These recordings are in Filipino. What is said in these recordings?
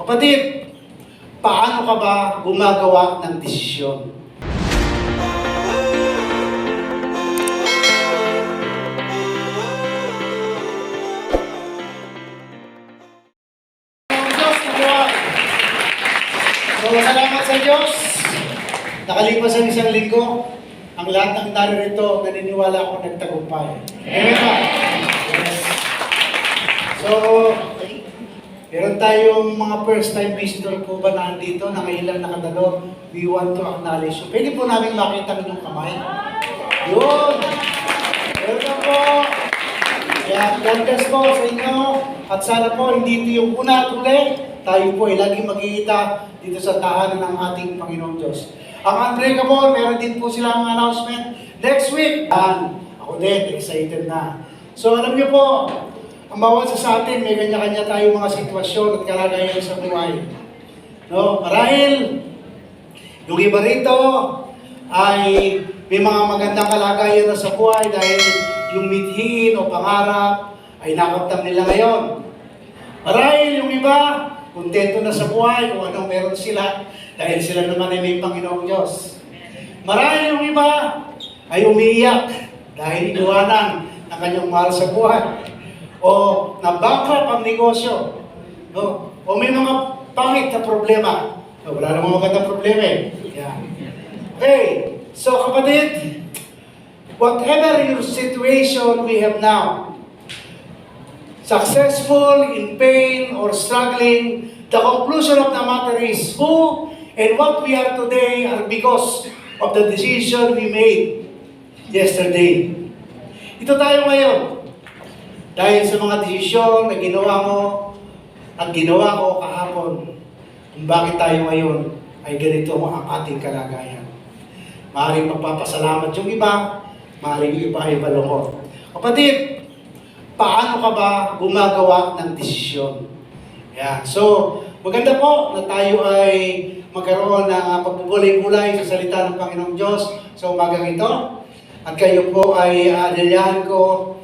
Kapatid, paano ka ba gumagawa ng desisyon? So, salamat sa Diyos. Nakalipas ang isang linggo, ang lahat ng narito, naniniwala ako nagtagumpay. Amen ba? Yes. So, meron tayong mga first-time visitor po ba na andito, na ngayon lang nakadalo. We want to acknowledge. So, pwede po namin makita yung kamay. Yun! Welcome po! Kaya, God bless po sa inyo. At sana po, hindi ito yung una at uli. Tayo po ay laging magkikita dito sa tahanan ng ating Panginoong Diyos. Ang Unbreakable, meron din po silang announcement next week. Ako din, excited na. So alam niyo po, ang bawat sa atin, may kanya-kanya tayong mga sitwasyon at kalagayan sa buhay. No? Marahil, yung iba rito ay may mga magandang kalagayan na sa buhay dahil yung mithiin o pangarap ay nakamtan nila ngayon. Marahil yung iba, kontento na sa buhay kung anong meron sila dahil sila naman ay may Panginoong Diyos. Marahil yung iba ay umiiyak dahil iniwanan ang kanyang mahal sa buhay. O na-bankrupt ang negosyo. No? O may mga pangit na problema. So, wala namang magandang problema eh. Yeah. Okay, so kapatid, whatever your situation we have now, successful, in pain, or struggling, the conclusion of the matter is who and what we are today are because of the decision we made yesterday. Ito tayo ngayon. Dahil sa mga desisyon na ginawa mo at ginawa ko kahapon, kung bakit tayo ngayon ay ganito ang ating kalagayan. Maaaring magpapasalamat yung iba, maaaring yung iba ay malungkot. Kapatid, paano ka ba gumagawa ng desisyon? Yeah. So, maganda po na tayo ay magkaroon ng pagbubulay-bulay sa salita ng Panginoong Diyos sa umagang ito. At kayo po ay aadalyahan ko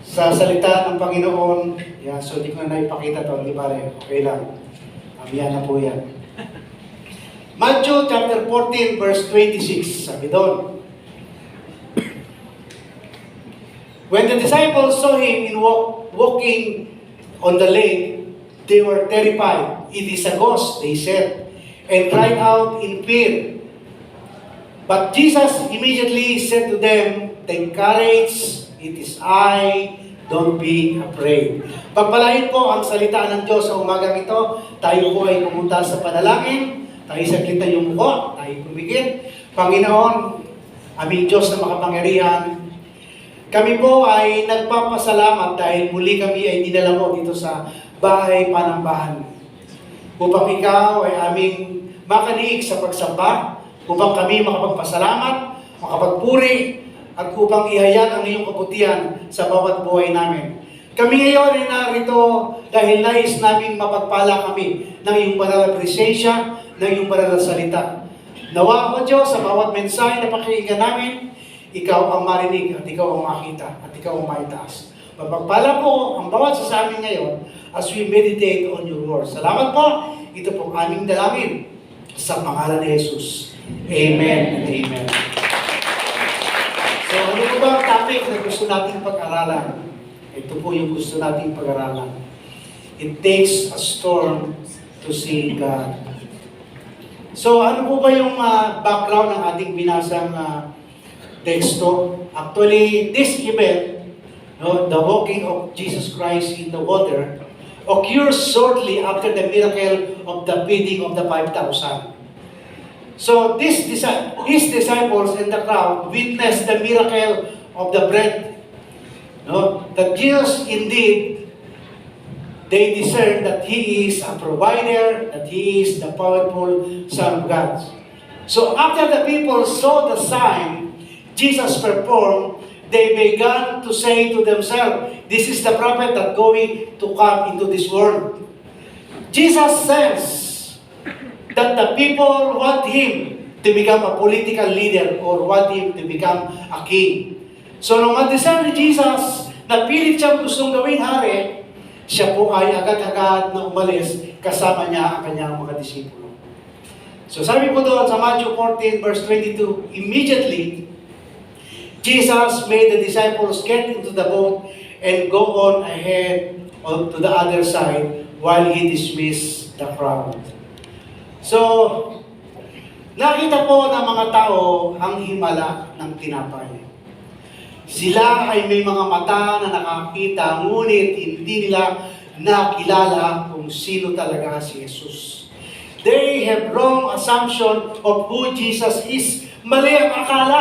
sa salita ng Panginoon. Yeah, so, di ko na naipakita ito, di ba rin? Okay lang. Yan na po yan. Matthew chapter 14, verse 26. Sabi doon, when the disciples saw him walking on the lake, they were terrified. It is a ghost, they said, and cried out in fear. But Jesus immediately said to them, take courage, it is I, don't be afraid. Pagpalain po ang salita ng Diyos sa umagang ito. Tayo po ay pumunta sa panalangin. Tayo saglit na yung muko. Tayo pumikit. Panginoon, aming Diyos na makapangyarihan, kami po ay nagpapasalamat dahil muli kami ay dinala mo dito sa bahay panambahan. Upang ikaw ay aming makaniig sa pagsamba, upang kami makapagpasalamat, makapagpuri, at upang ihayag ang iyong kabutihan sa bawat buhay namin. Kami ngayon ay narito dahil nais namin mapagpala kami ng iyong banal na presensya, ng iyong banal na salita. Nawa ko Diyos sa bawat mensahe na pakinggan namin, ikaw ang marinig at ikaw ang makita at ikaw ang maitaas. Mapagpala po ang bawat sa amin ngayon as we meditate on your word. Salamat po. Ito pong aming dalangin sa pangalan ni Jesus. Amen and amen. So ano po ba ang topic na gusto nating pag-aralan? Ito po yung gusto nating pag-aralan. It takes a storm to see God. So ano po ba yung background ng ating binasang teksto? Actually, this event, the walking of Jesus Christ in the water, occurs shortly after the miracle of the feeding of the 5,000. So his disciples and the crowd witnessed the miracle of the bread. That Jesus indeed, they discern that He is a provider, that He is the powerful Son of God. So after the people saw the sign Jesus performed, they began to say to themselves, this is the prophet that going to come into this world. Jesus says that the people want him to become a political leader or want him to become a king. So nung mag-decide ni Jesus na pilit siyang gustong gawing hari, siya po ay agad-agad na umalis kasama niya ang kanyang mga disipulo. So sabi po doon sa Matthew 14 verse 22, immediately, Jesus made the disciples get into the boat and go on ahead to the other side while He dismissed the crowd. So, nakita po ng mga tao ang himala ng tinapay. Sila ay may mga mata na nakakita, ngunit hindi nila nakilala kung sino talaga si Jesus. They have wrong assumption of who Jesus is. Mali ang akala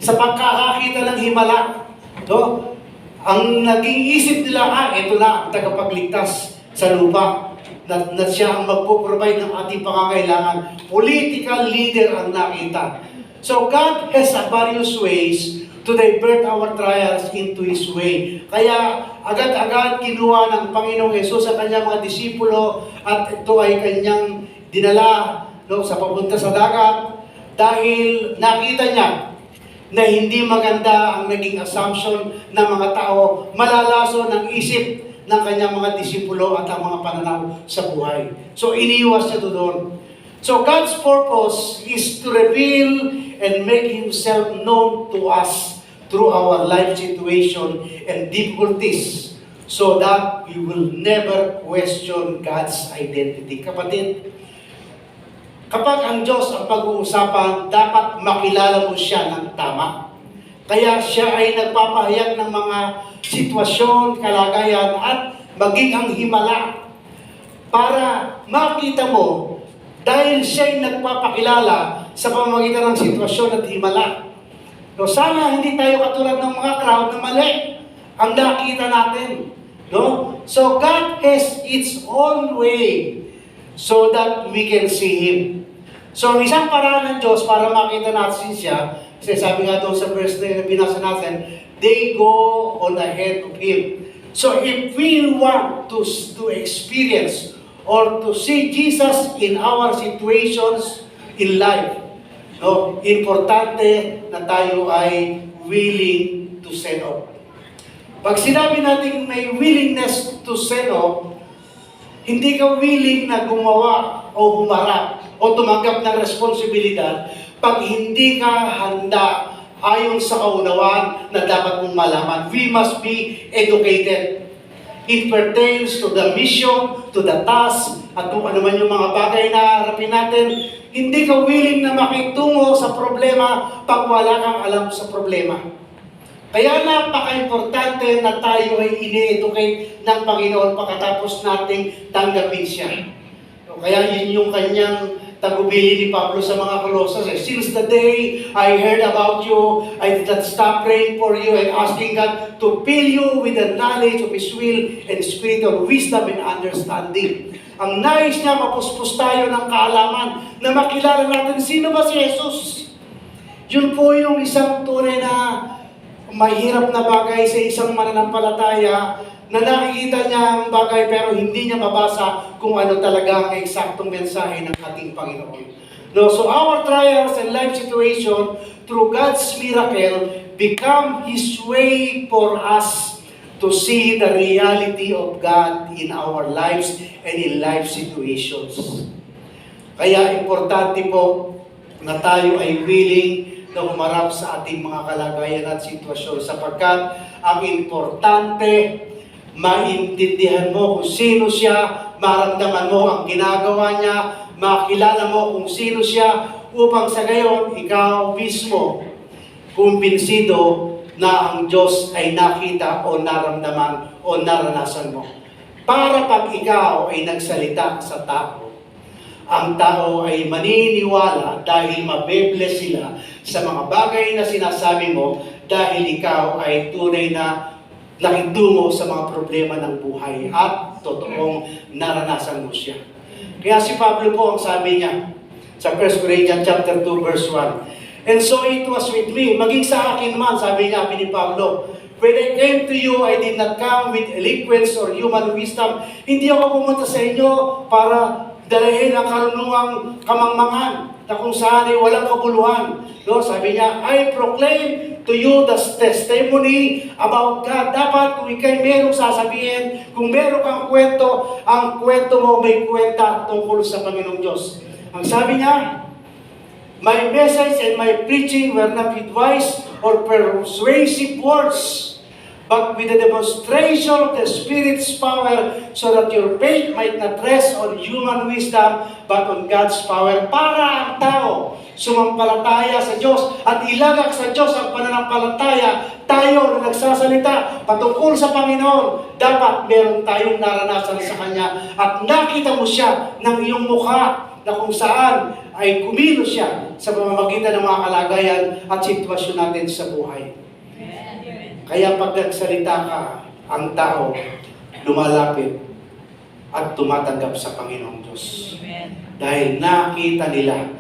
sa pagkakakita ng himala. No? Ang naging isip nila, ito na ang tagapagligtas sa lupa. Na siya ang magpo-provide ng ating pangangailangan. Political leader ang nakita. So God has various ways to divert our trials into His way. Kaya agad-agad kinuha ng Panginoong Yesus sa kanyang mga disipulo at ito ay kanyang dinala sa papunta sa dagat dahil nakita niya na hindi maganda ang naging assumption ng mga tao, malalaso ng isip ng kanyang mga disipulo at ang mga pananaw sa buhay. So iniwas niya doon. So God's purpose is to reveal and make Himself known to us through our life situation and difficulties so that we will never question God's identity. Kapatid, kapag ang Diyos ang pag-uusapan, dapat makilala mo siya ng tama. Kaya siya ay nagpapahayag ng mga sitwasyon, kalagayan, at maging ang himala para makita mo dahil siya ay nagpapakilala sa pamamagitan ng sitwasyon at himala. So sana hindi tayo katulad ng mga crowd na mali ang nakita natin. No? So God has its own way so that we can see Him. So isang paraan ng Diyos para makita natin siya, kasi sabi nga doon sa verse na binasa natin, they go on ahead of Him. So if we want to experience or to see Jesus in our situations in life, no, importante na tayo ay willing to set up. Pag sinabi natin may willingness to set up, hindi ka willing na gumawa o humarap o tumanggap ng responsibilidad pag hindi ka handa ayon sa kaunawaan na dapat mong malaman. We must be educated. It pertains to the mission, to the task, at kung ano man yung mga bagay na harapin natin. Hindi ka willing na makitungo sa problema pag wala kang alam sa problema. Kaya napaka-importante na tayo ay ini-educate ng Panginoon pagkatapos nating tanggapin siya. So, kaya yun yung kanyang tagubili ni Pablo sa mga Colossus. Since the day I heard about you, I did not stop praying for you and asking God to fill you with the knowledge of His will and spiritual wisdom and understanding. Ang nais niya, mapuspos tayo ng kaalaman na makilala natin sino ba si Jesus. Yun po yung isang tunay na mahirap na bagay sa isang mananampalataya na nakikita niya ang bagay pero hindi niya mabasa kung ano talaga ang eksaktong mensahe ng ating Panginoon. No, so our trials and life situation through God's miracle become His way for us to see the reality of God in our lives and in life situations. Kaya importante po na tayo ay willing na humarap sa ating mga kalagayan at sitwasyon sapagkat ang importante, maintindihan mo kung sino siya, maramdaman mo ang ginagawa niya, makilala mo kung sino siya, upang sa gayon, ikaw mismo, kumbinsido na ang Diyos ay nakita o naramdaman o naranasan mo. Para pag ikaw ay nagsalita sa tao, ang tao ay maniniwala dahil mabebless sila sa mga bagay na sinasabi mo dahil ikaw ay tunay na nakitungo sa mga problema ng buhay at totoong naranasan mo siya. Kaya si Pablo po ang sabi niya sa 1 Corinthians chapter 2 verse 1. And so it was with me, maging sa akin man, sabi niya ni Pablo, when I came to you, I did not come with eloquence or human wisdom. Hindi ako pumunta sa inyo para dalahin ang karunungang kamangmangan na kung saan ay walang kabuluhan. No, sabi niya, I proclaim to you the testimony about God. Dapat kung ikay merong sasabihin, kung meron kang kwento, ang kwento mo may kwenta tungkol sa Panginoong Diyos. Ang sabi niya, my message and my preaching were not with wise or persuasive words, but with the demonstration of the Spirit's power, so that your faith might not rest on human wisdom, but on God's power, para ang tao sumampalataya sa Diyos at ilagak sa Diyos ang pananampalataya. Tayo na nagsasalita patungkol sa Panginoon, dapat meron tayong naranasan sa Kanya at nakita mo siya ng iyong mukha na kung saan ay kumilos siya sa pamamagitan ng mga kalagayan at sitwasyon natin sa buhay. Kaya pag nagsalita ka, ang tao lumalapit at tumatanggap sa Panginoong Diyos. Amen. Dahil nakita nila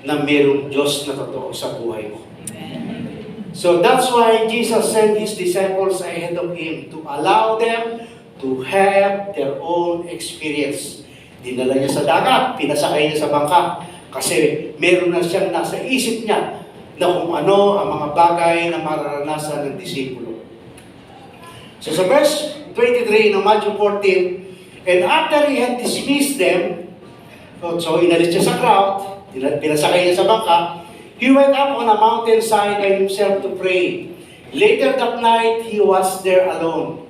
na mayroong Diyos na totoo sa buhay mo. Amen. So that's why Jesus sent His disciples ahead of Him to allow them to have their own experience. Dinala niya sa dagat, pinasakay niya sa bangka, kasi meron na siyang nasa isip niya na kung ano ang mga bagay na mararanasan ng disipulo. So sa verse 23 ng Matthew 14, and after He had dismissed them, so inalis siya sa crowd, pinasakay niya sa bangka, He went up on a mountainside by Himself to pray. Later that night, He was there alone.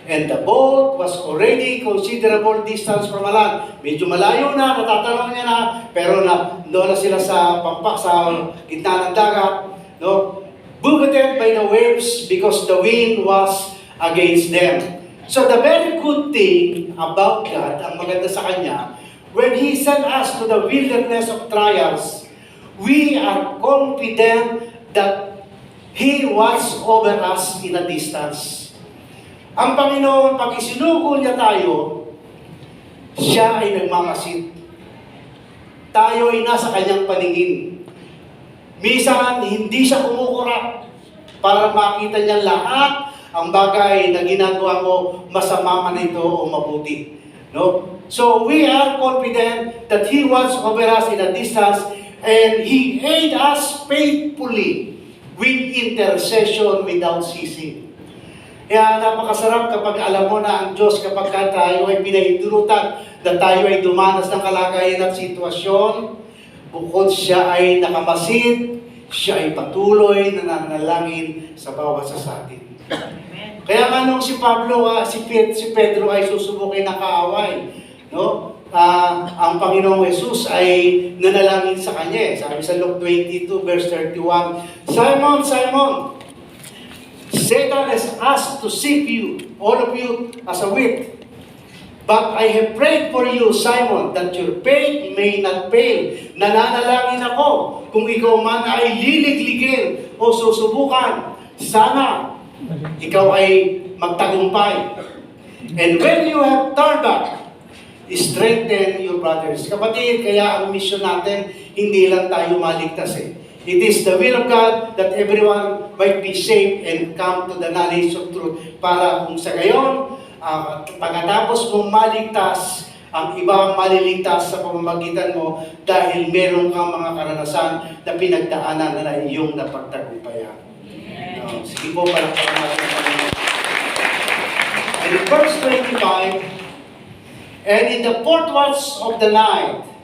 And the boat was already considerable distance from land. Medyo malayo na, natatanong niya na, pero doon na sila sa pampak, sa gitna ng dagat, no? Buffeted by the waves because the wind was against them. So the very good thing about God, ang maganda sa Kanya, when He sent us to the wilderness of trials, we are confident that He was over us in a distance. Ang Panginoon, pag isinugo niya tayo, siya ay nagmamasid. Tayo ay nasa Kanyang paningin. Minsan, hindi siya kumukurap para makita niya lahat ang bagay na ginagawa mo, masama man ito o mabuti. No? So, we are confident that He was over us in a distance, and He aid us faithfully with intercession without ceasing. Kaya napakasarap kapag alam mo na ang Diyos, kapag tayo ay pinahintulutan na tayo ay dumanas ng kalagayan at sitwasyon, bukod siya ay nakamasid, siya ay patuloy na nanalangin sa bawat sa atin. Kaya nga nung si Pablo, si Pedro ay susubukin ng kaaway, no? Ang Panginoong Jesus ay nanalangin sa kanya. Sabi sa Luke 22 verse 31, Simon, Simon, Satan has asked to sift you, all of you, as a wheat. But I have prayed for you, Simon, that your faith may not fail. Nananalangin ako, kung ikaw man ay liligligin o susubukan, sana ikaw ay magtagumpay. And when you have turned back, strengthen your brothers. Kapatid, kaya ang mission natin, hindi lang tayo maligtas eh. It is the will of God that everyone might be saved and come to the knowledge of truth. Para kung sa gayon, pagkatapos mong maligtas, ang iba maliligtas sa pamamagitan mo dahil meron kang mga karanasan na pinagdaanan na iyong napagtagumpayan. Sige po, palakpakan natin. And in verse 25, and in the fourth watch of the night,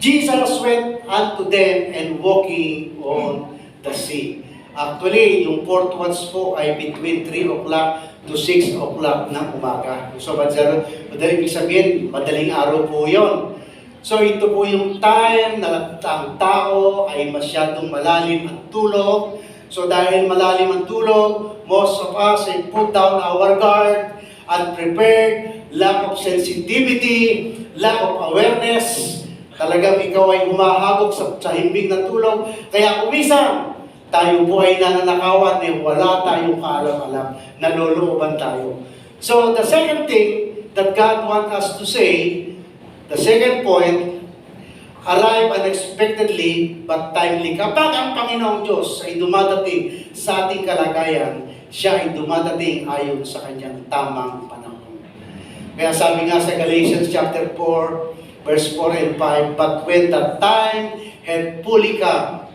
Jesus went unto them and walking on the sea. Actually, yung fourth watch po ay between 3 o'clock to 6 o'clock ng umaga. So, ibig sabihin, madaling araw po yun. So, ito po yung time na ang tao ay masyadong malalim ang tulog. So, dahil malalim ang tulog, most of us ay put down our guard, unprepared, lack of sensitivity, lack of awareness. Talagang ikaw ay humahagok sa himbing ng tulog. Kaya kumisan, tayo po ay nananakawan eh wala tayong kaalam-alam. Nalolooban tayo. So the second thing that God wants us to say, the second point, arrive unexpectedly but timely. Kapag ang Panginoong Diyos ay dumadating sa ating kalagayan, siya ay dumadating ayon sa kanyang tamang panahon. Kaya sabi nga sa Galatians chapter 4, verse 4 and 5, but when the time had fully come,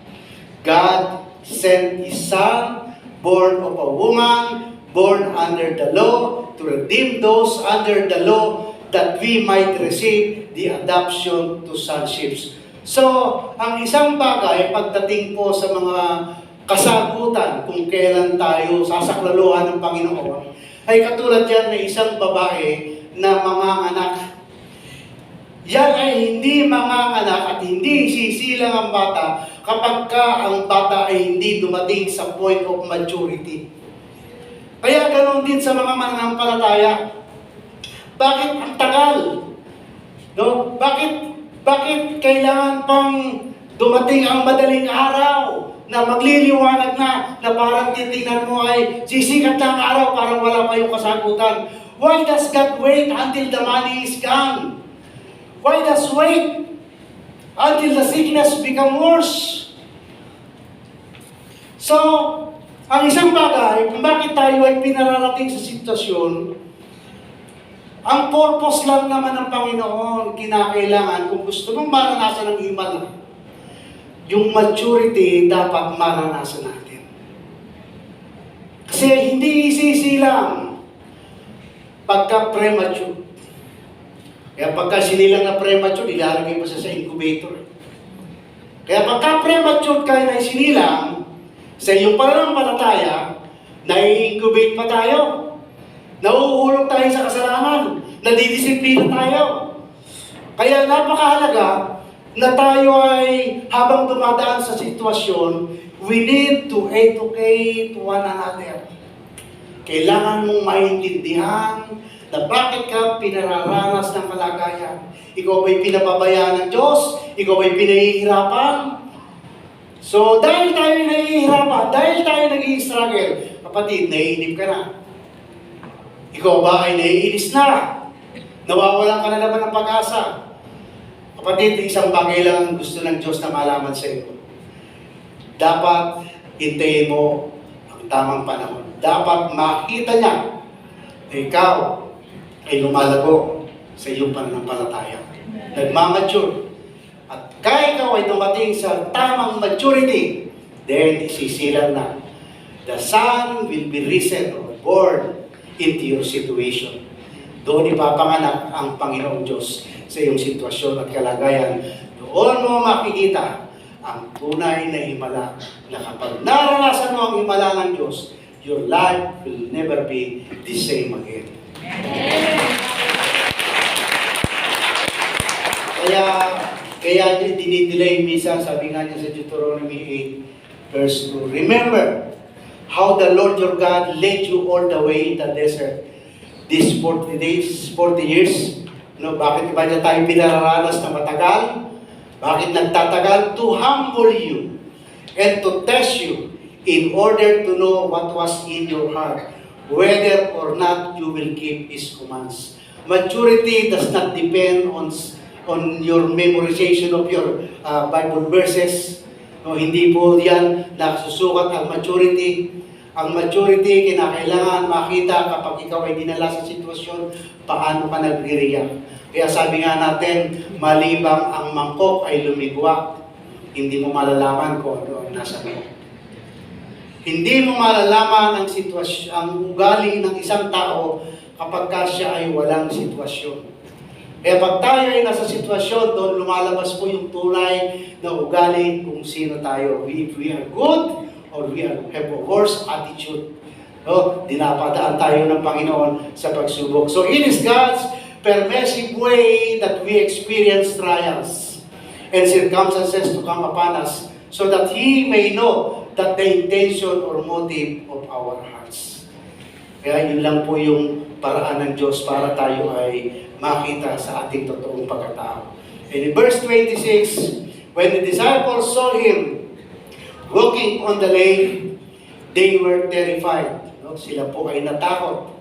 God sent His Son, born of a woman, born under the law, to redeem those under the law, that we might receive the adoption to sonship. So, ang isang bagay, pagdating po sa mga kasagutan kung kailan tayo sasaklaluhan ng Panginoon, ay katulad yan na isang babae na manganganak. Yan ay hindi manganganak at hindi sisilang ang bata kapag ka ang bata ay hindi dumating sa point of maturity. Kaya ganoon din sa mga mananampalataya. Bakit ang tagal? No? Bakit kailangan pang dumating ang madaling araw na magliliwanag na parang titingnan mo ay sisikat na ang araw parang wala pa yung kasagutan? Why does God wait until the money is gone? Why does wait until the sickness become worse? So, ang isang bagay, kung bakit tayo ay pinararating sa sitwasyon, ang purpose lang naman ng Panginoon, kinakailangan, kung gusto mong maranasan ng himala, yung maturity dapat maranasan natin. Kasi hindi isisilang pagka premature. Kaya pagka sinilang na premature, ilalagay mo siya sa incubator. Kaya pagka premature ka na sinilang, sa iyong pananampalataya, nai-incubate pa tayo. Nauuhulog tayo sa kasalanan. Nadidisiplina tayo. Kaya napakahalaga na tayo ay habang dumadaan sa sitwasyon, we need to educate one another. Kailangan mong maintindihan na bakit ka pinararanas ng kalagayan. Ikaw ba'y pinapabayaan ng Diyos? Ikaw ba'y pinahihirapan? So, dahil tayo nahihirapan, dahil tayo nag-i-struggle, kapatid, naiinip ka na. Ikaw ba ay naiinis na? Nawawalan ka na naman ng pag-asa. Kapatid, isang bagay lang ang gusto ng Diyos na malaman sa iyo. Dapat hintayin mo ang tamang panahon. Dapat makita niya na ikaw ay lumalago sa iyong pananampalataya. Nagmamature. At kaya ikaw ay dumating sa tamang maturity, then isisilang na. The Son will be risen or born into your situation. Doon ipapanganak ang Panginoong Diyos sa iyong sitwasyon at kalagayan. Doon mo makikita ang tunay na himala na kapag naranasan mo ang himala ng Diyos, your life will never be the same again. Kaya dinidelay minsan, sabi nga niya sa Deuteronomy 8, verse 2, remember how the Lord your God led you all the way in the desert these 40 days, 40 years. No, bakit ba niya tayo pinararanas na matagal? Bakit nagtatagal? To humble you and to test you in order to know what was in your heart, whether or not you will keep His commands. Maturity does not depend on your memorization of your Bible verses. No, hindi po yan nasusukat ang maturity. Ang maturity, kinakailangan makita kapag ikaw ay dinala sa sitwasyon, paano ka nagre-react. Kaya sabi nga natin, malibang ang mangkok ay lumigwak, hindi mo malalaman kung ano ang nasa mo. Hindi mo malalaman ang sitwasyon, ang ugali ng isang tao kapag siya ay walang sitwasyon. Kaya pag tayo ay nasa sitwasyon, doon lumalabas po yung tunay na ugali kung sino tayo. If we are good or we have a worse attitude. No? Dinapadaan tayo ng Panginoon sa pagsubok. So it is God's permissive way that we experience trials and circumstances to come upon us so that He may know that the intention or motive of our hearts. Kaya yun lang po yung paraan ng Diyos para tayo ay makita sa ating totoong pagkatao. And in verse 26, when the disciples saw Him walking on the lake, they were terrified. No? Sila po ay natakot.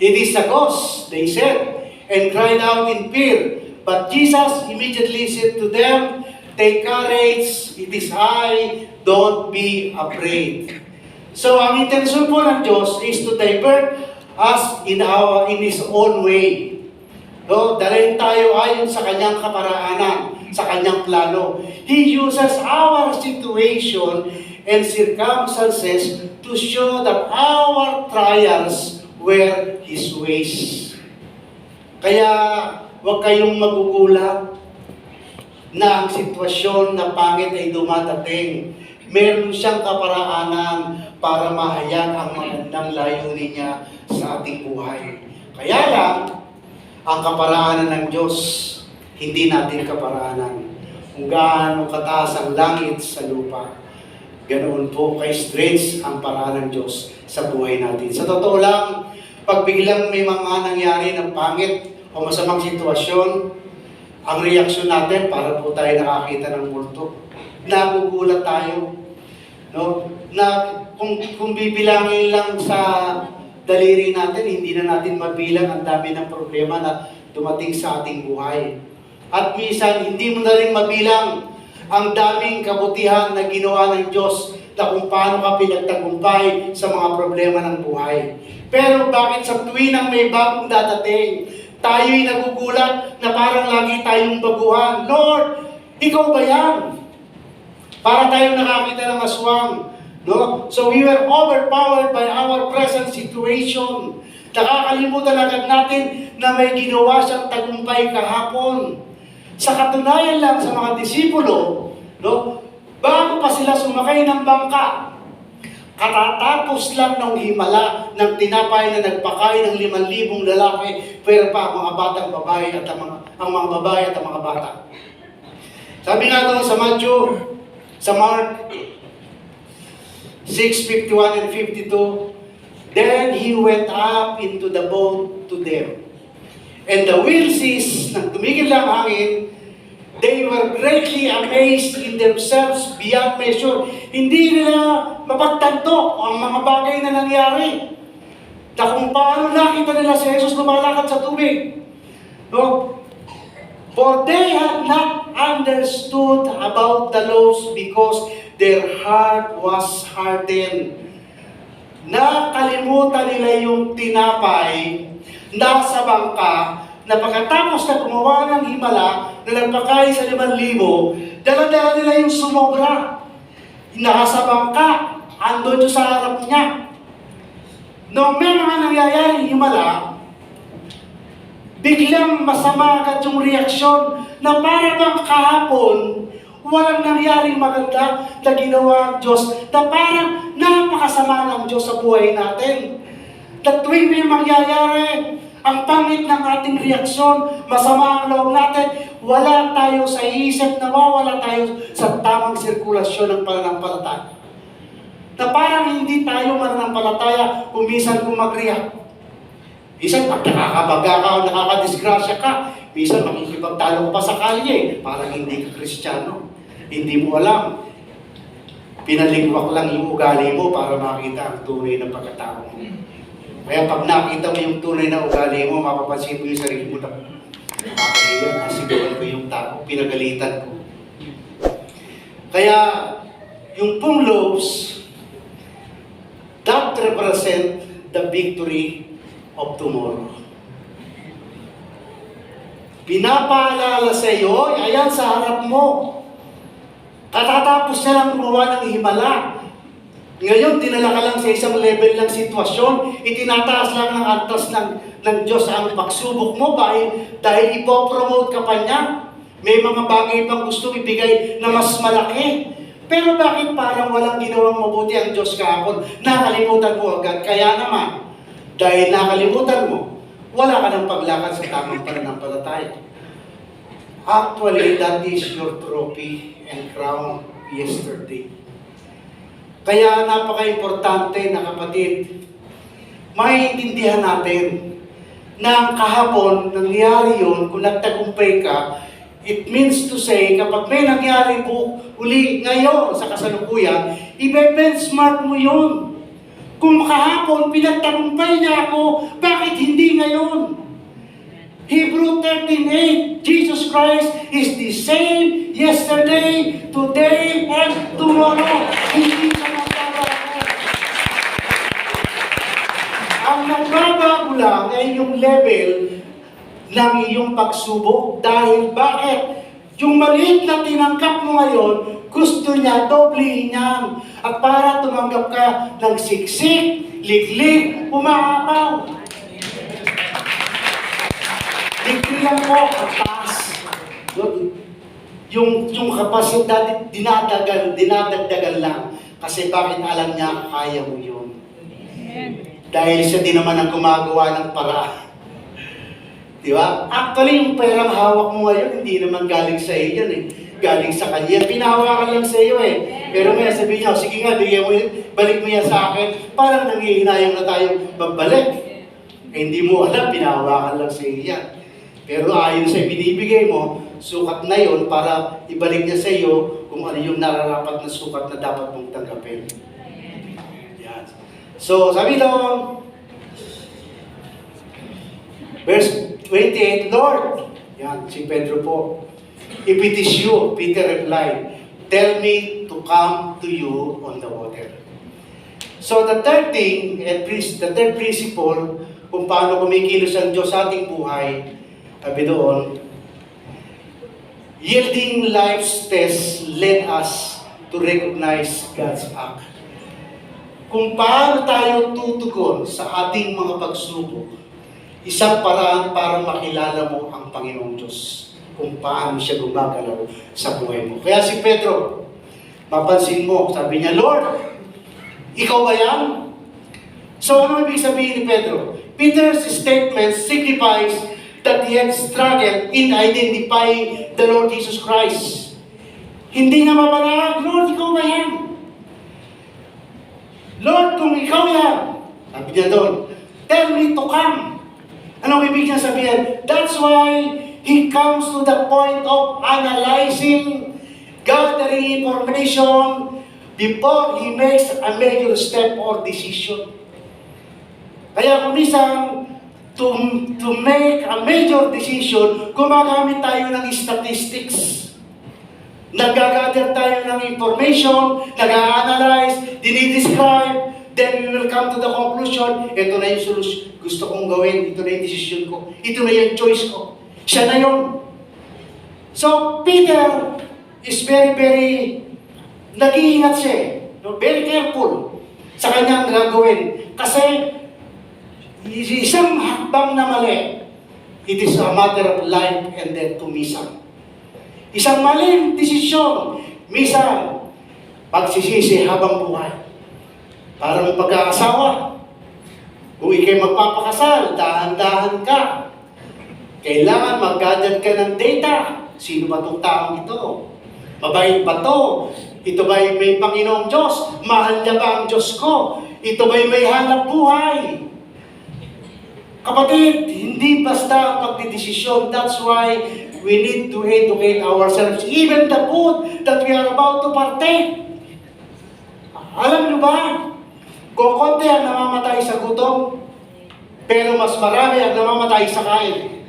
It is a ghost, they said, and cried out in fear. But Jesus immediately said to them, take courage, it is I, don't be afraid. So ang intensyon po ng Diyos is to divert us in His own way. No, dalhin tayo ayon sa kanyang kaparaanan, sa kanyang plano. He uses our situation and circumstances to show that our trials were His ways. Kaya huwag kayong magugulat na ang sitwasyon na pangit ay dumadating. Meron siyang kaparaanan para mahayag ang magandang layunin niya sa ating buhay. Kaya lang, ang kaparaanan ng Diyos, hindi natin kaparaanan. Kung gaano kataas ang langit sa lupa, ganoon po kay-stretch ang paraan ng Diyos sa buhay natin. Sa totoo lang, pag biglang may mga nangyari ng pangit o masamang sitwasyon, ang reaksyon natin, para po tayo nakakita ng multo. Nagugulat tayo. No? Na kung bibilangin lang sa daliri natin, hindi na natin mabilang ang dami ng problema na dumating sa ating buhay. At minsan, hindi mo na rin mabilang ang daming kabutihan na ginawa ng Diyos na kung paano ka pinagtagumpay sa mga problema ng buhay. Pero bakit sa tuwinang may bagong dadating, tayo'y nagugulat na parang lagi tayong baguhan? Lord, Ikaw ba yan? Para tayong nakakita ng aswang. No? So we were overpowered by our present situation. Nakakalimutan agad natin na may ginawa siyang tagumpay kahapon. Sa katunayan lang sa mga disipulo, no, bago pa sila sumakay ng bangka, katatapos lang ng himala ng tinapay na nagpakain ng 5,000 lalaki, pero pa ang mga batang babae at ang mga babae at ang mga bata. Sabi nga doon sa Mark 6:51 and 52, then He went up into the boat to them. And the wind ceased, nang tumigil lang hangin, they were greatly amazed in themselves beyond measure. Hindi nila mapagtanto ang mga bagay na nangyari. Na kung paano nakita nila si Jesus lumalakad sa tubig. No? For they had not understood about the laws because their heart was hardened. Nakalimutan nila yung tinapay nasa bangka, na pagkatapos na gumawa ng himala, na nagpakain sa 5,000, dala-dala nila yung sumobra. Nasa bangka, andun yung sa harap niya. Nung may mga nangyayari himala, biglang masama agad yung reaksyon na para bang kahapon, walang nangyaring maganda na ginawa ang Diyos, na parang napakasama ng Diyos sa buhay natin. Na tuwing may mangyayari, ang pangit ng ating reaksyon, masama ang loob natin, wala tayo sa isip, nawawala tayo sa tamang sirkulasyon ng pananampalataya. Na parang hindi tayo mananampalataya kung minsan kung mag-react. Minsan pag nakakabaga ka o nakakadisgrasya ka, minsan makikipagtalo ka pa sa kalye, parang hindi ka Kristiyano. Hindi mo alam. Pinaligwak lang yung ugali mo para makita ang tunay na pagkatao mo. Kaya pag nakita mo yung tunay na ugali mo, mapapansin mo yung sarili mo na, yan, nasigawan ko yung tao, pinagalitan ko. Kaya, yung pong loaves, that represent the victory of tomorrow. Pinapaalala sa iyo, ayan sa harap mo. Katatapos na lang gumawa ng himala. Ngayon, dinala ka lang sa isang level ng sitwasyon, itinataas lang ng antas ng Diyos ang pagsubok mo dahil ipopromote ka pa niya. May mga bagay pang gusto ibigay na mas malaki. Pero bakit parang walang ginawang mabuti ang Diyos kahapon? Nakalimutan mo agad. Kaya naman, dahil nakalimutan mo, wala ka ng paglakad sa tamang pananampalataya. Actually, that is your trophy and crown yesterday. Kaya napaka-importante na kapatid, maiintindihan natin na ang kahapon, nangyari yun, kung nagtagumpay ka, it means to say, kapag may nangyari po uli ngayon sa kasalukuyan, i-benchmark mo yun. Kung kahapon, pinagtagumpay niya ako, bakit hindi ngayon? Hebrew 13:8, Jesus Christ is the same yesterday, today, and tomorrow. Hindi siya magbabago. Ang nagbabago lang ay yung level ng iyong pagsubok. Dahil bakit? Yung maliit na tinanggap mo ngayon, gusto niya, doblihin niya. At para tumanggap ka ng siksik, liglig, umaapaw. Liglig lang po, at taas. Yung kapasidad, dinadagdagan lang. Kasi bakit alam niya, kaya mo yun. Dahil siya din naman ang gumagawa ng paraan. Di ba? Actually, yung perang hawak mo ngayon, hindi naman galing sa iyo yan eh. Galing sa kanya. Pinahawakan lang sa iyo eh. Pero ngayon sabihin niya, sige nga, bigyan mo yun, balik mo yan sa akin. Parang nangihinayang na tayo magbalik. Eh, hindi mo alam, pinahawakan lang sa iyo yan. Pero ayon sa binibigay mo, sukat na yon para ibalik niya sa iyo kung ano yung nararapat na sukat na dapat mong tanggapin. Yan. So, sabi daw, verse 28, Lord, yan, si Pedro po, if it is you, Peter replied, tell me to come to you on the water. So the third thing, the third principle, kung paano kumikilos ang Diyos sa ating buhay, sabi doon, yielding life's test led us to recognize God's act. Kung paano tayo tutugon sa ating mga pagsubok, isang paraan para makilala mo ang Panginoong Diyos. Kung paano siya gumagalaw sa buhay mo. Kaya si Pedro, mapansin mo, sabi niya, Lord, ikaw ba yan? So ano ibig sabihin ni Pedro? Peter's statement signifies that he had struggled in identifying the Lord Jesus Christ. Hindi na mabalaan, Lord, ikaw ba yan? Lord, kung ikaw yan, sabi niya doon, tell me to come. Anong ibig niya sabihin? That's why he comes to the point of analyzing, gathering information before he makes a major step or decision. Kaya kung minsan, to make a major decision, gumagamit tayo ng statistics. Nag-gather tayo ng information, nag-analyze, dinidescribe, then we will come to the conclusion, ito na yung solution, gusto kong gawin, ito na yung decision ko, ito na yung choice ko. Siya na yun. So, Peter is very nag-iingat siya. Very careful sa kanyang gagawin. Kasi, isang hakbang na mali, it is a matter of life and death to minsan. Isang maling desisyon, minsan, pagsisisi habang buhay. Parang pag-aasawa. Kung ikay magpapakasal, dahan-dahan ka. Kailangan mag-gather ka ng data. Sino ba itong taong ito? Mabait ba ito? Ito ba'y may Panginoong Diyos? Mahal niya ba ang Diyos ko? Ito ba'y may hanap buhay? Kapatid, hindi basta ang pagdidesisyon. That's why we need to educate ourselves. Even the food that we are about to partake. Alam niyo ba? Kukunti ang namamatay sa gutom, pero mas marami ang namamatay sa kain.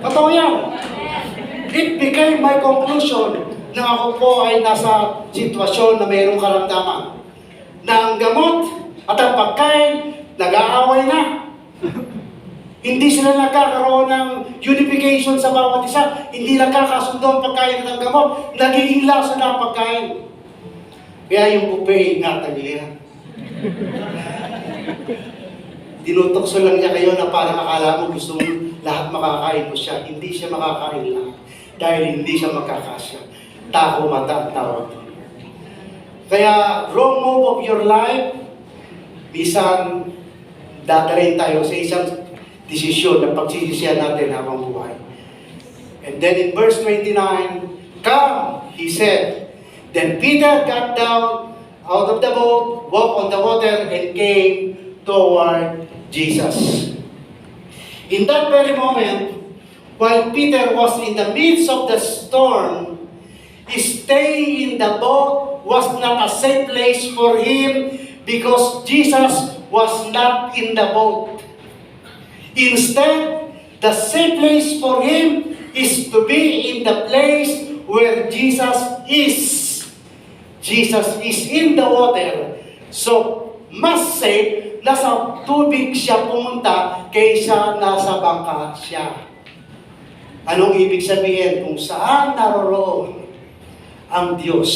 Totoo yan. It became my conclusion na ako po ay nasa sitwasyon na mayroong karamdaman. Na ang gamot at ang pagkain, nag-aaway na. Hindi sila nagkakaroon ng unification sa bawat isa. Hindi nagkakasundo ang pagkain at ang gamot. Nagiging laso na ang pagkain. Kaya yung buffet, ingatan niyo yan. Tinutokso lang niya kayo na parang akala mo gusto mo lahat makakain mo siya. Hindi siya makakain lahat. Dahil hindi siya magkakasya. Tako mata ang tawag. Kaya wrong move of your life, bisan dadalhin tayo sa isang desisyon na pagsisisihan natin habang buhay. And then in verse 29, come, he said. Then Peter got down out of the boat, walked on the water, and came toward Jesus. In that very moment, while Peter was in the midst of the storm, staying in the boat was not a safe place for him because Jesus was not in the boat. Instead, the safe place for him is to be in the place where Jesus is. Jesus is in the water. So, mas safe, nasa tubig siya pumunta kaysa nasa bangka siya. Anong ibig sabihin? Kung saan naroroon ang Diyos,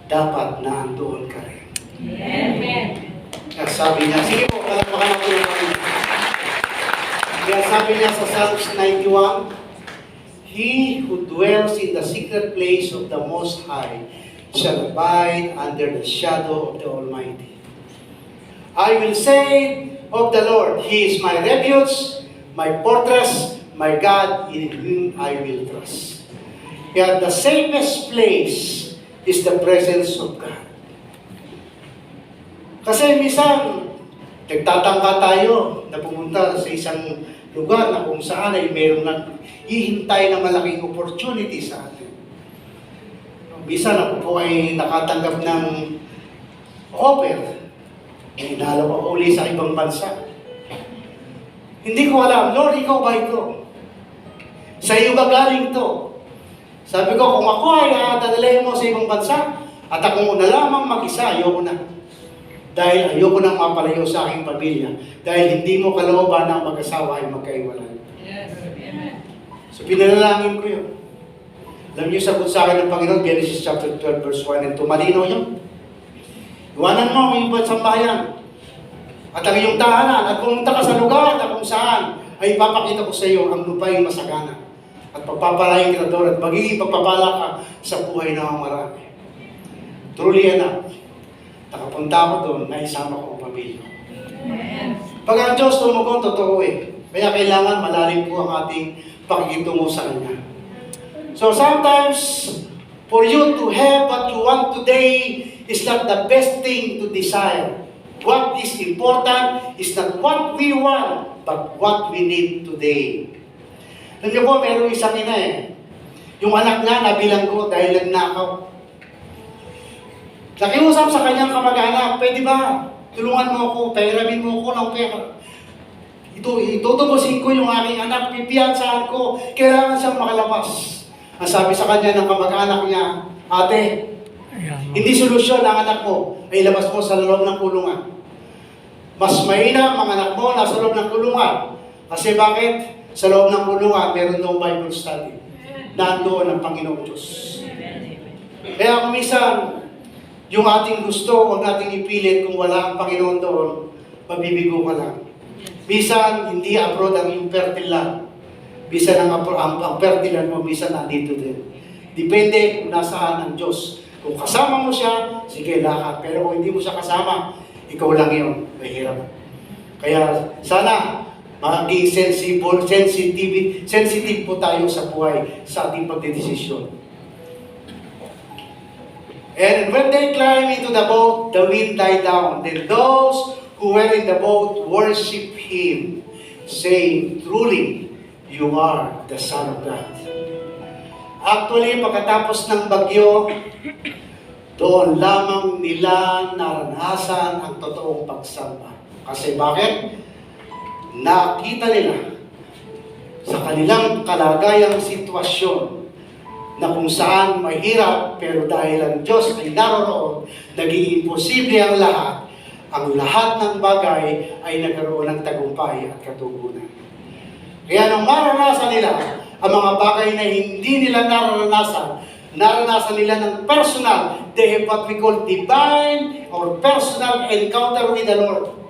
dapat na andoon ka rin. Amen. Kaya sabi niya, sige po, palakpakan natin yung kami. Kaya sabi niya sa Psalms 91, He who dwells in the secret place of the Most High shall abide under the shadow of the Almighty. I will say of the Lord, He is my refuge, my fortress, my God, in whom I will trust. Kaya the safest place is the presence of God. Kasi minsan, nagtatangka tayo na pumunta sa isang lugar na kung saan ay mayroong naghihintay na malaking opportunity sa atin. Minsan ako po ay nakatanggap ng offer. Inalo ko uli sa ibang bansa. Hindi ko alam, Lord, ikaw ba ito? Sa iyo ba galing to? Sabi ko, kung ako ay dadalhin mo sa ibang bansa, at ako na lamang mag-isa, ayoko na. Dahil ayoko nang mapalayo sa aking pamilya. Dahil hindi mo kalooban ng mag-asawa ay magkaiwalay. Yes. Amen. So pinanalangin ko yun. Alam niyo, sagot sa akin ng Panginoon, Genesis chapter 12, verse 1 and 2, malinaw yun. Iwanan mo ang iyong bayan at ang iyong tahanan, at pumunta ka sa lugar na kung saan ay ipapakita ko sa iyo ang lupa'y masagana. At pagpapalain kita doon at magiging pagpapala ka sa buhay ng marami. Truly anak, nakapunta ako doon, naisama ko ang pamilya. Pag ang Diyos tumugon, totoo eh. Kaya kailangan malalim po ang ating pakikitungo sa Kanya. So sometimes, for you to have what you want today is not the best thing to desire. What is important is not what we want, but what we need today. Alam niyo po, meron isang ina eh. Yung anak niya, nabilang ko dahil nagnakaw. Nakiusap sa kanyang kamag-anak, pwede ba? Tulungan mo ako, pahiramin mo ako ng pera. Itutubusin ko yung aking anak, pipiyansaan ko, kailangan siyang makalabas. Ang sabi sa kanya ng kamag-anak niya, ate, hindi solusyon ang anak mo ay labas mo sa loob ng kulungan. Mas mahina ang anak mo nasa loob ng kulungan. Kasi bakit? Sa loob ng kulungan, meron doon Bible study. Nandoon ang Panginoong Diyos. Kaya kung minsan, yung ating gusto, huwag nating ipilit kung wala ang Panginoon doon, mabibigo ka lang. Minsan, hindi abroad ang yung fertile land. Minsan ang fertile land mo, minsan nandito din. Depende kung nasaan ang Diyos. Kung kasama mo siya, sige lakad. Pero kung hindi mo siya kasama, ikaw lang yun. Mahirap. Kaya sana, maging sensitive po tayo sa buhay, sa ating pagdedesisyon. And when they climb into the boat, the wind died down. Then those who were in the boat worship Him, saying, truly, you are the Son of God. Actually, pagkatapos ng bagyo, doon lamang nila naranasan ang totoong pagsamba. Kasi bakit? Nakita nila sa kanilang kalagayang sitwasyon na kung saan mahirap, pero dahil ang Diyos ay naroroon, naging imposible ang lahat ng bagay ay nagkaroon ng tagumpay at katugunan. Kaya nung maranasan nila ang mga bagay na hindi nila naranasan nila ng personal, they have what we call divine or personal encounter with the Lord.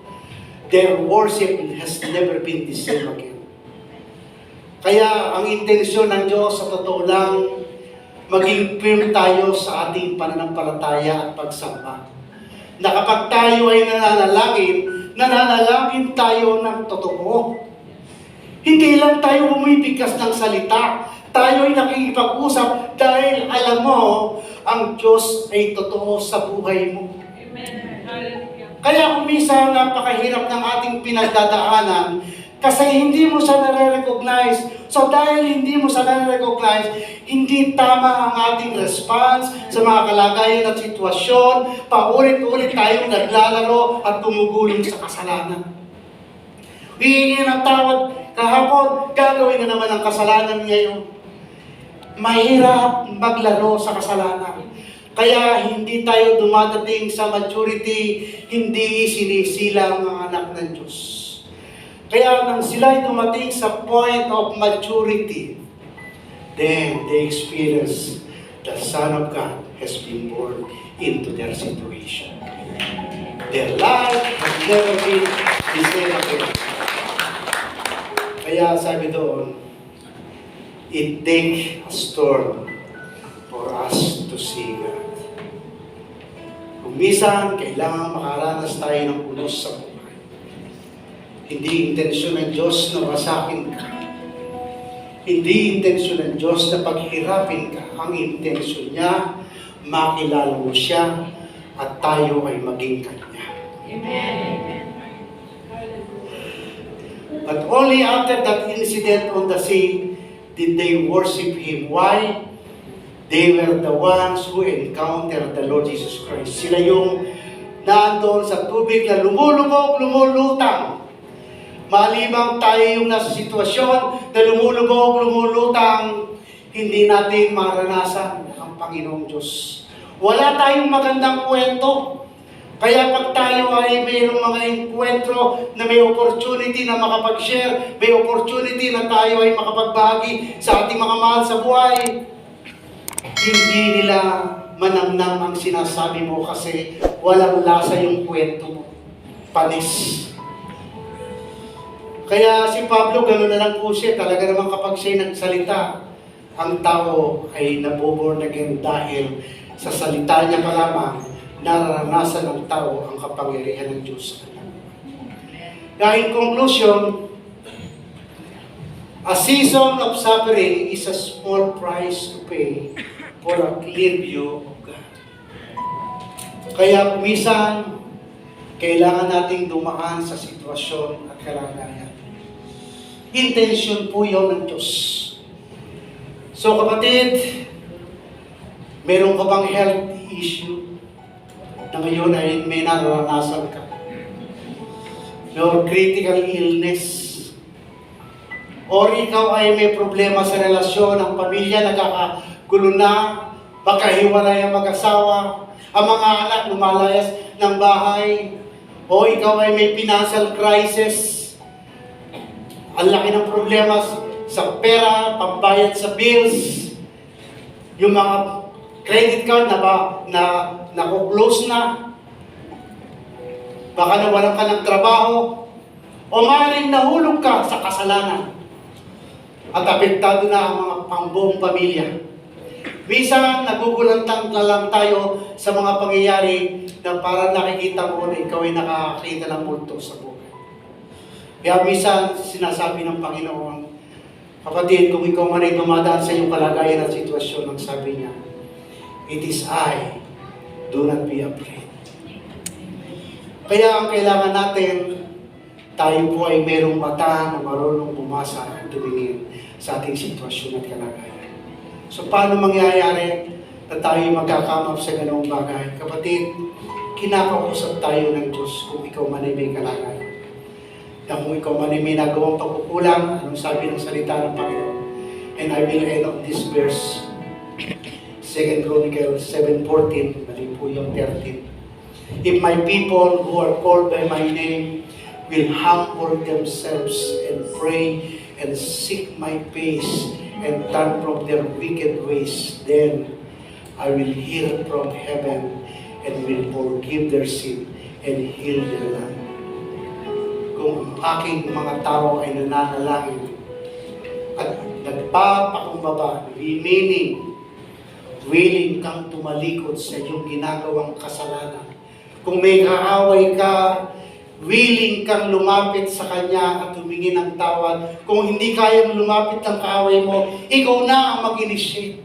Their worship has never been the same again. Kaya ang intensyon ng Diyos sa totoo lang, maging firm tayo sa ating pananampalataya at pagsamba. Na kapag tayo ay nananalangin tayo ng totoo. Hindi lang tayo bumibigkas ng salita, tayo ay nakikipag-usap dahil alam mo, ang Diyos ay totoo sa buhay mo. Kaya kung minsan napakahirap ng ating pinagdadaanan, kasi hindi mo siya nare-recognize. So dahil hindi mo siya nare-recognize, hindi tama ang ating response sa mga kalagayan at sitwasyon. Paulit-ulit tayong naglalaro at tumugulong sa kasalanan. Hihingi ng tawad kahapon, gagawin na naman ang kasalanan ngayon. Mahirap maglaro sa kasalanan. Kaya hindi tayo dumadating sa maturity, hindi sinisilang ang anak ng Diyos. Kaya nang sila'y dumating sa point of maturity, then they experience the Son of God has been born into their situation. Their life has never been the same again. Kaya sabi doon, it takes a storm for us to see God. Kung minsan, kailangan makaranas tayo ng unos sa buhay. Hindi intensyon ng Diyos na masakin ka. Hindi intensyon ng Diyos na paghirapin ka. Ang intensyon niya, makilala mo siya at tayo ay maging Kanya. Amen. But only after that incident on the sea did they worship Him. Why? They were the ones who encountered the Lord Jesus Christ. Sila yung nandoon sa tubig na lumulubog, lumulutang. Malibang tayo yung nasa sitwasyon na lumulubog, lumulutang, hindi natin maranasan ang Panginoong Diyos. Wala tayong magandang kwento. Kaya pag tayo ay mayroong mga enkwentro na may opportunity na makapag-share, may opportunity na tayo ay makapagbahagi sa ating mga mahal sa buhay, hindi nila manamnam ang sinasabi mo kasi walang lasa yung kwento mo. Panis. Kaya si Pablo, gano'n na lang po siya. Talaga naman kapag siya nagsalita, ang tao ay naboborn again dahil sa salita niya pa lamang, nararanasan ng tao ang kapangyarihan ng Diyos. Kaya in conclusion, a season of suffering is a small price to pay for a clear view of God. Kaya minsan, kailangan nating dumaan sa sitwasyon at kalagayan. Intention po yun ng Diyos. So kapatid, meron ka bang health issue na ngayon ay may nararanasan ka? Or critical illness? Or ikaw ay may problema sa relasyon, ang pamilya nagkakagulo na, magkahiwalay ang mag-asawa, ang mga anak lumalayas ng bahay, o ikaw ay may financial crisis, ang laki ng problema sa pera, pambayad sa bills, yung mga credit card na naku-close na, baka nawalan ka ng trabaho, o maaaring nahulog ka sa kasalanan at apektado na ang mga pangbuong pamilya. Minsan, nagugulantang na lang tayo sa mga pangyayari na parang nakikita mo na ikaw ay nakakita ng multo sa buhay. Kaya minsan, sinasabi ng Panginoon, kapatid, kung ikaw man ay dumadaan sa iyong kalagayan at sitwasyon, ang sabi niya, it is I, do not be afraid. Kaya ang kailangan natin, tayo po ay merong mata na marunong bumasa at tumingin sa ating sitwasyon at kalagayan. So paano mangyayari na tayo magkakamap sa ganong bagay? Kapatid, kinakausap tayo ng Diyos kung ikaw man ay may kalagayan. Na kung ikaw man ay may nagawang pagkukulang, anong sabi ng salita ng Panginoon? And I will end on this verse, 2 Chronicles 7:14, mali po yung 13. If my people who are called by my name will humble themselves and pray and seek my face and turn from their wicked ways, then I will hear from heaven and will forgive their sin and heal their land. Kung aking mga tao ay nananalangin at nagpapakumbaba, meaning willing kang tumalikod sa iyong ginagawang kasalanan. Kung may kaaway ka, willing kang lumapit sa Kanya at humingi ng tawad. Kung hindi kayang lumapit ng kaaway mo, ikaw na ang mag-initiate.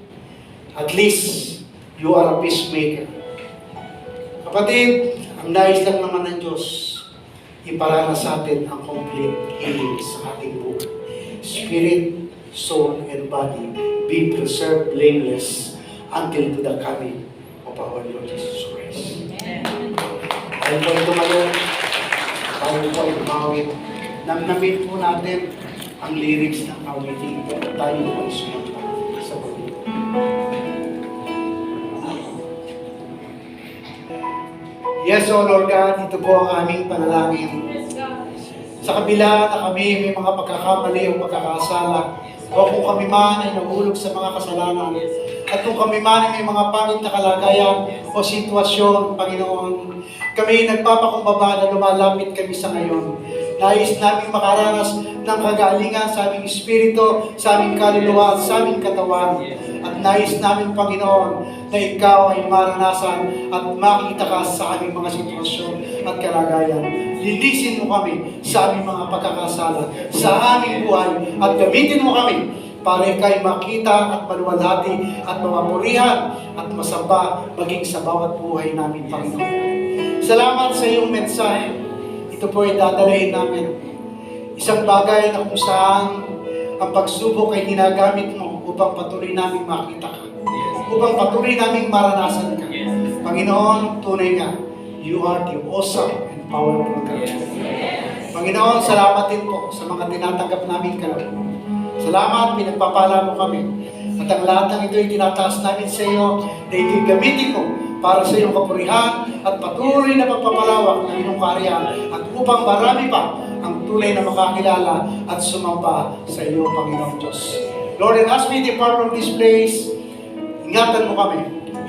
At least, you are a peacemaker. Kapatid, ang nais lang naman ng Diyos, iparanas sa atin ang complete healing sa ating buhay. Spirit, soul, and body be preserved blameless until to the coming of our Lord Jesus Christ. Tayo po ay tumayo, tayo po ay tumawid. Namnamin po natin ang lyrics ng awitin ko at tayo po ay sumunod sa Panginoon. Yes, O Lord God, ito po ang aming panalangin. Sa kabila na kami may mga pagkakamali o pagkakasala, o kung kami man ay nahulog sa mga kasalanan, At kung kami man ay may mga pangit na kalagayan o sitwasyon, Panginoon, kami nagpapakumbaba na lumalapit kami sa ngayon. Nais namin makaranas ng kagalingan sa aming espiritu, sa aming kaluluwa at sa aming katawan. At nais namin, Panginoon, na Ikaw ay maranasan at makita ka sa aming mga sitwasyon at kalagayan. Linisin mo kami sa aming mga pagkakasala, sa aming buhay, at gamitin mo kami para Ika'y makita at maluwalhati at mamapurihan at masamba maging sa bawat buhay namin, Panginoon. Salamat sa iyong mensahe. Ito po ay dadalhin namin. Isang bagay na kung saan ang pagsubok ay ginagamit mo upang patuloy namin makita ka. Upang patuloy namin maranasan ka. Panginoon, tunay nga, you are the awesome and powerful God. Panginoon, salamat din po sa mga tinatanggap namin kaloob. Salamat, pinagpapala mo kami. At ang lahat ng ito ay tinataas namin sa iyo na ito'y gamitin mo para sa iyong kapurihan at patuloy na pagpapalawak ng iyong karya at upang marami pa ang tunay na makakilala at sumamba sa iyo, Panginoon Diyos. Lord, and as we depart from this place, ingatan mo kami.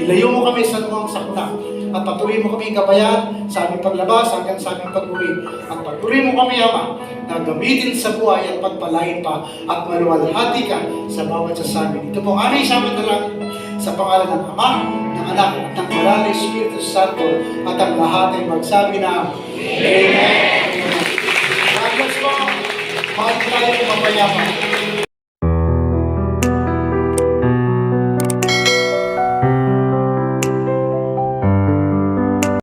Ilayo mo kami sa anumang sakuna at patuloy mo kami gabayan sa aming paglabas hanggang sa aming pag-uwi. At patuloy mo kami, Ama, na gamitin sa buhay at pagpalain pa at maluwalhati ka sa bawat sa amin. Ito po ang aming sabi na lang sa pangalan ng Ama, ng Anak, at ng Banal na Espiritu Santo, at ang lahat ay magsabi na Amen. God bless po. Mahal tayo ng mapayapa.